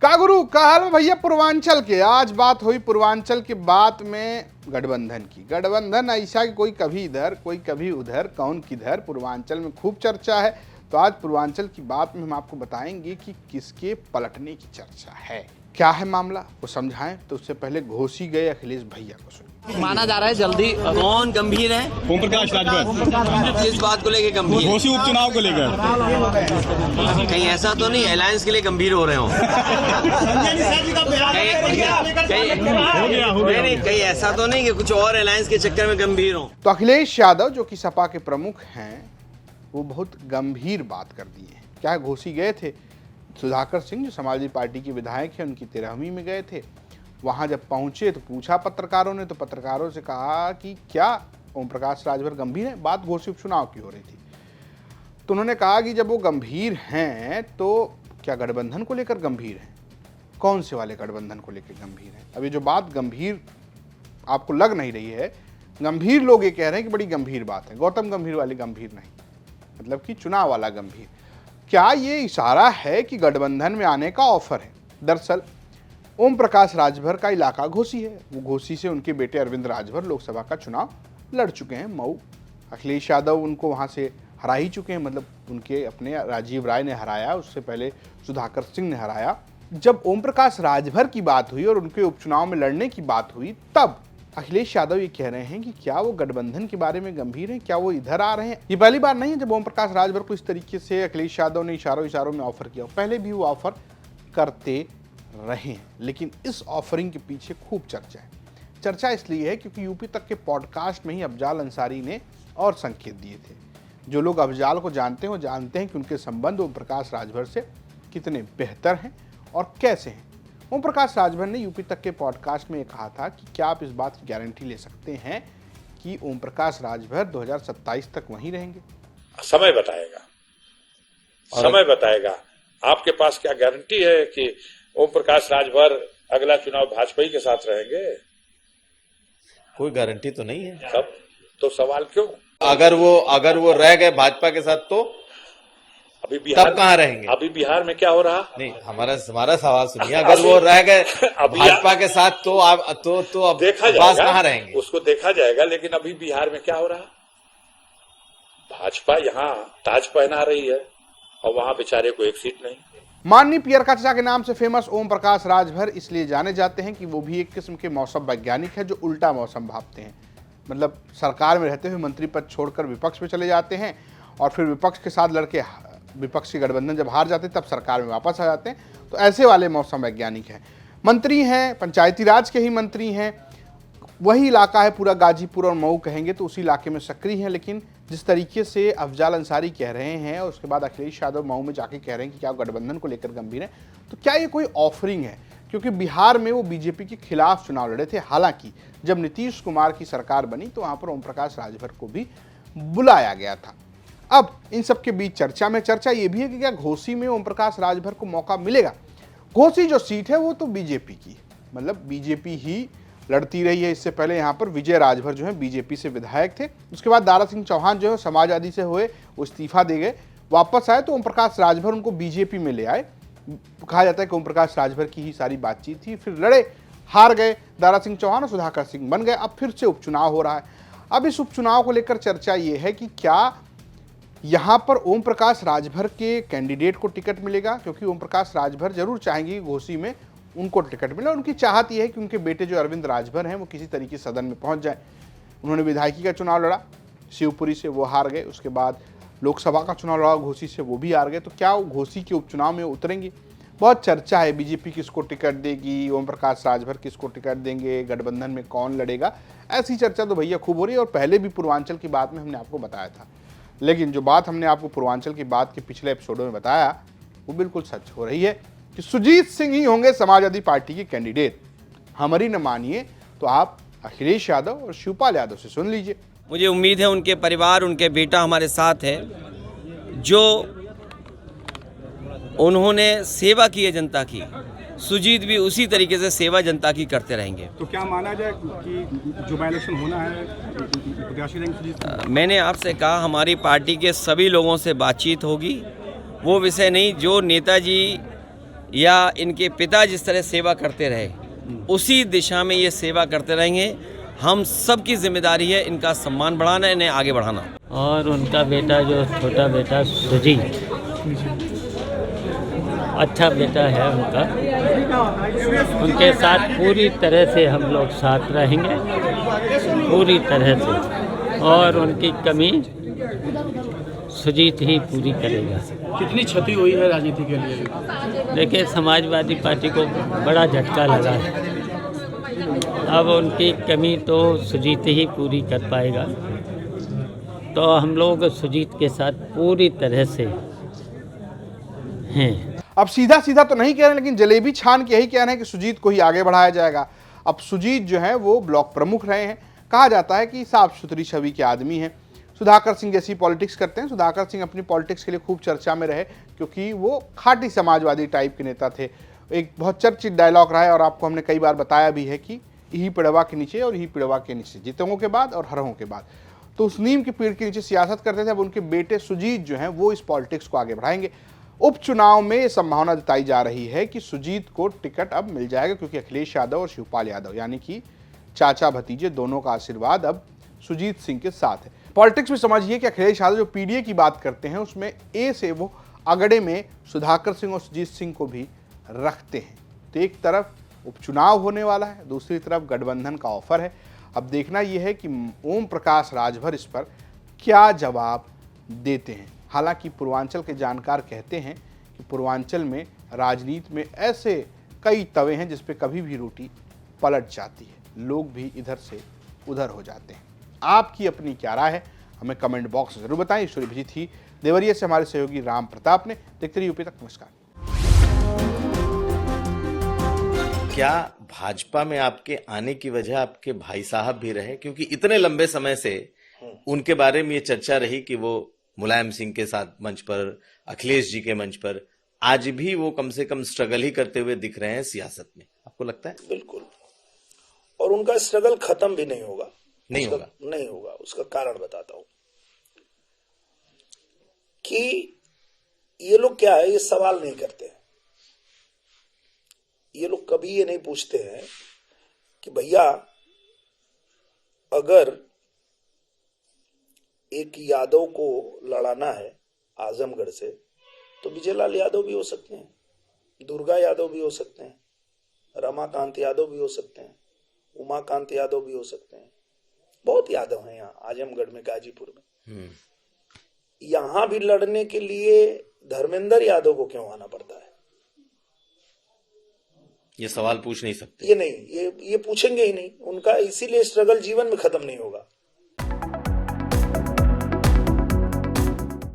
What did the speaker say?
कागुरु का हाल में भैया पूर्वांचल के। आज बात हुई पूर्वांचल की बात में गठबंधन की। गठबंधन ऐसा कि कोई कभी इधर कोई कभी उधर, कौन किधर। पूर्वांचल में खूब चर्चा है। तो आज पूर्वांचल की बात में हम आपको बताएंगे कि किसके पलटने की चर्चा है, क्या है मामला, वो समझाएं। तो उससे पहले घोसी गए अखिलेश भैया को सुनिए। माना जा रहा है जल्दी। कौन गंभीर है? ओम प्रकाश राजभर। किस बात को लेके गंभीर? घोसी उपचुनाव को लेकर। कहीं ऐसा तो नहीं अलायंस के लिए गंभीर हो रहे हो? कहीं ऐसा तो नहीं कि कुछ और अलायंस के चक्कर में गंभीर हो? तो अखिलेश यादव जो कि सपा के प्रमुख हैं, वो बहुत गंभीर बात कर दी है। क्या घोसी गए थे? सुधाकर सिंह जो समाजवादी पार्टी के विधायक हैं, उनकी 13वीं में गए थे। वहां जब पहुंचे तो पूछा पत्रकारों ने, तो पत्रकारों से कहा कि क्या ओम प्रकाश राजभर गंभीर है? बात घोसी उपचुनाव की हो रही थी। तो उन्होंने कहा कि जब वो गंभीर हैं तो क्या गठबंधन को लेकर गंभीर है? कौन से वाले गठबंधन को लेकर गंभीर है? अभी जो बात गंभीर आपको लग नहीं रही है, गंभीर लोग ये कह रहे हैं कि बड़ी गंभीर बात है। गौतम गंभीर वाली गंभीर नहीं, मतलब कि चुनाव वाला गंभीर। क्या ये इशारा है कि गठबंधन में आने का ऑफर है? दरअसल ओम प्रकाश राजभर का इलाका घोसी है। वो घोसी से उनके बेटे अरविंद राजभर लोकसभा का चुनाव लड़ चुके हैं। मऊ अखिलेश यादव उनको वहां से हरा ही चुके हैं, मतलब उनके अपने राजीव राय ने हराया, उससे पहले सुधाकर सिंह ने हराया। जब ओम प्रकाश राजभर की बात हुई और उनके उपचुनाव में लड़ने की बात हुई, तब अखिलेश यादव ये कह रहे हैं कि क्या वो गठबंधन के बारे में गंभीर हैं, क्या वो इधर आ रहे हैं। ये पहली बार नहीं है जब ओम प्रकाश राजभर को इस तरीके से अखिलेश यादव ने इशारों में ऑफर किया। पहले भी वो ऑफर करते रहे हैं, लेकिन इस ऑफरिंग के पीछे खूब चर्चा है। चर्चा इसलिए है क्योंकि यूपी तक के पॉडकास्ट में ही अफजाल अंसारी ने और संकेत दिए थे। जो लोग अफजाल को जानते हैं वो जानते हैं कि उनके संबंध ओम प्रकाश राजभर से कितने बेहतर हैं और कैसे हैं। ओम प्रकाश राजभर ने यूपी तक के पॉडकास्ट में कहा था कि क्या आप इस बात की गारंटी ले सकते हैं कि ओम प्रकाश राजभर 2027 तक वहीं रहेंगे? समय बताएगा। आपके पास क्या गारंटी है कि ओम प्रकाश राजभर अगला चुनाव भाजपा के साथ रहेंगे? कोई गारंटी तो नहीं है। तब तो सवाल क्यों? अगर वो रह गए भाजपा के साथ तो अभी बिहार तब कहाँ रहेंगे? अभी बिहार में क्या हो रहा? नहीं, हमारा सवाल सुनिए। अगर वो रह गए भाजपा के साथ तो अब देखा अब्बास जाएगा, कहाँ रहेंगे? उसको देखा जाएगा। लेकिन अभी बिहार में क्या हो रहा? भाजपा यहाँ ताज पहना रही है और वहां बेचारे को एक सीट नहीं। माननीय पियर का चाचा के नाम से फेमस ओम प्रकाश राजभर इसलिए जाने जाते हैं कि वो भी एक किस्म के मौसम वैज्ञानिक है जो उल्टा मौसम भापते हैं। मतलब सरकार में रहते हुए मंत्री पद छोड़कर विपक्ष में चले जाते हैं और फिर विपक्ष के साथ लड़के विपक्ष की गठबंधन जब हार जाते हैं तब सरकार में वापस आ जाते हैं। तो ऐसे वाले मौसम वैज्ञानिक हैं। मंत्री हैं, पंचायती राज के ही मंत्री हैं। वही इलाका है पूरा गाजीपुर और मऊ कहेंगे तो उसी इलाके में सक्रिय हैं। लेकिन जिस तरीके से अफजाल अंसारी कह रहे हैं और उसके बाद अखिलेश यादव मऊ में जाके कह रहे हैं कि क्या गठबंधन को लेकर गंभीर है, तो क्या ये कोई ऑफरिंग है? क्योंकि बिहार में वो बीजेपी के खिलाफ चुनाव लड़े थे। हालांकि जब नीतीश कुमार की सरकार बनी तो वहां पर ओम प्रकाश राजभर को भी बुलाया गया था। अब इन सब के बीच चर्चा ये भी है कि क्या घोसी में ओम प्रकाश राजभर को मौका मिलेगा? घोसी जो सीट है वो तो बीजेपी की, मतलब बीजेपी ही लड़ती रही है। इससे पहले यहाँ पर विजय राजभर जो है बीजेपी से विधायक थे। उसके बाद दारा सिंह चौहान जो है समाजवादी से हुए, वो इस्तीफा दे गए, वापस आए तो ओम प्रकाश राजभर उनको बीजेपी में ले आए। कहा जाता है कि ओम प्रकाश राजभर की ही सारी बातचीत थी। फिर लड़े, हार गए, दारा सिंह चौहान और सुधाकर सिंह बन गए। अब फिर से उपचुनाव हो रहा है। अब इस उपचुनाव को लेकर चर्चा ये है कि क्या यहाँ पर ओम प्रकाश राजभर के कैंडिडेट को टिकट मिलेगा? क्योंकि ओम प्रकाश राजभर जरूर चाहेंगे कि घोसी में उनको टिकट मिले। उनकी चाहत यह है कि उनके बेटे जो अरविंद राजभर हैं वो किसी तरीके से सदन में पहुंच जाए। उन्होंने विधायकी का चुनाव लड़ा शिवपुरी से, वो हार गए। उसके बाद लोकसभा का चुनाव लड़ा घोसी से, वो भी हार गए। तो क्या वो घोसी के उपचुनाव में उतरेंगे? बहुत चर्चा है। बीजेपी किसको टिकट देगी, ओम प्रकाश राजभर किसको टिकट देंगे, गठबंधन में कौन लड़ेगा, ऐसी चर्चा तो भैया खूब हो रही है। और पहले भी पूर्वांचल की बात में हमने आपको बताया था। लेकिन जो बात हमने आपको पूर्वांचल की बात के पिछले एपिसोडों में बताया वो बिल्कुल सच हो रही है कि सुजीत सिंह ही होंगे समाजवादी पार्टी के कैंडिडेट। हमारी न मानिए तो आप अखिलेश यादव और शिवपाल यादव से सुन लीजिए। मुझे उम्मीद है उनके परिवार, उनके बेटा हमारे साथ है। जो उन्होंने सेवा की है जनता की, सुजीत भी उसी तरीके से सेवा जनता की करते रहेंगे। तो क्या माना जाए कि जो बाई इलेक्शन होना है प्रत्याशी रहेंगे सुजीत? मैंने आपसे कहा हमारी पार्टी के सभी लोगों से बातचीत होगी। वो विषय नहीं जो नेताजी या इनके पिता जिस तरह सेवा करते रहे उसी दिशा में ये सेवा करते रहेंगे। हम सब की जिम्मेदारी है इनका सम्मान बढ़ाना, इन्हें आगे बढ़ाना। और उनका बेटा जो छोटा बेटा सुजीत, अच्छा बेटा है उनका, उनके साथ पूरी तरह से हम लोग साथ रहेंगे, पूरी तरह से, और उनकी कमी सुजीत ही पूरी करेगा। कितनी क्षति हुई है राजनीति के लिए? देखिए, समाजवादी पार्टी को बड़ा झटका लगा है। अब उनकी कमी तो सुजीत ही पूरी कर पाएगा, तो हम लोग सुजीत के साथ पूरी तरह से हैं। अब सीधा सीधा तो नहीं कह रहे, लेकिन जलेबी छान के यही कह रहे हैं कि सुजीत को ही आगे बढ़ाया जाएगा। अब सुजीत जो है वो ब्लॉक प्रमुख रहे हैं, कहा जाता है कि साफ सुथरी छवि के आदमी हैं, सुधाकर सिंह जैसी पॉलिटिक्स करते हैं। सुधाकर सिंह अपनी पॉलिटिक्स के लिए खूब चर्चा में रहे क्योंकि वो खाटी समाजवादी टाइप के नेता थे। एक बहुत चर्चित डायलॉग रहा है और आपको हमने कई बार बताया भी है कि यही पिड़वा के नीचे और यही पिड़वा के नीचे, जितों के बाद और हरों के बाद, तो उस नीम के पेड़ के नीचे सियासत करते थे। अब उनके बेटे सुजीत जो हैं वो इस पॉलिटिक्स को आगे बढ़ाएंगे। उपचुनाव में ये संभावना जताई जा रही है कि सुजीत को टिकट अब मिल जाएगा क्योंकि अखिलेश यादव और शिवपाल यादव यानी कि चाचा भतीजे दोनों का आशीर्वाद अब सुजीत सिंह के साथ है। पॉलिटिक्स में समझिए कि अखिलेश यादव जो पीडीए की बात करते हैं उसमें ए से वो अगड़े में सुधाकर सिंह और सुजीत सिंह को भी रखते हैं। तो एक तरफ उपचुनाव होने वाला है, दूसरी तरफ गठबंधन का ऑफर है। अब देखना यह है कि ओम प्रकाश राजभर इस पर क्या जवाब देते हैं। हालांकि पूर्वांचल के जानकार कहते हैं कि पूर्वांचल में राजनीति में ऐसे कई तवे हैं जिस पे कभी भी रोटी पलट जाती है, लोग भी इधर से उधर हो जाते हैं। आपकी अपनी क्या राय है हमें कमेंट बॉक्स में जरूर बताएं। ये स्टोरी भेजी थी देवरिया से हमारे सहयोगी राम प्रताप ने। देखते रहिए यूपी तक। नमस्कार। क्या भाजपा में आपके आने की वजह आपके भाई साहब भी रहे? क्योंकि इतने लंबे समय से उनके बारे में ये चर्चा रही कि वो मुलायम सिंह के साथ मंच पर, अखिलेश जी के मंच पर, आज भी वो कम से कम स्ट्रगल ही करते हुए दिख रहे हैं सियासत में। आपको लगता है? बिल्कुल, और उनका स्ट्रगल खत्म भी नहीं होगा। नहीं होगा? नहीं होगा। उसका कारण बताता हूं कि ये लोग क्या है, ये सवाल नहीं करते हैं। ये लोग कभी ये नहीं पूछते हैं कि भैया अगर एक यादव को लड़ाना है आजमगढ़ से तो विजय लाल यादव भी हो सकते हैं, दुर्गा यादव भी हो सकते हैं, रमाकांत यादव भी हो सकते हैं, उमाकांत यादव भी हो सकते हैं। बहुत यादव हैं यहाँ आजमगढ़ में, गाजीपुर में। यहां भी लड़ने के लिए धर्मेंद्र यादव को क्यों आना पड़ता है? ये सवाल पूछ नहीं सकते। ये नहीं, ये पूछेंगे ही नहीं। उनका इसीलिए स्ट्रगल जीवन में खत्म नहीं होगा।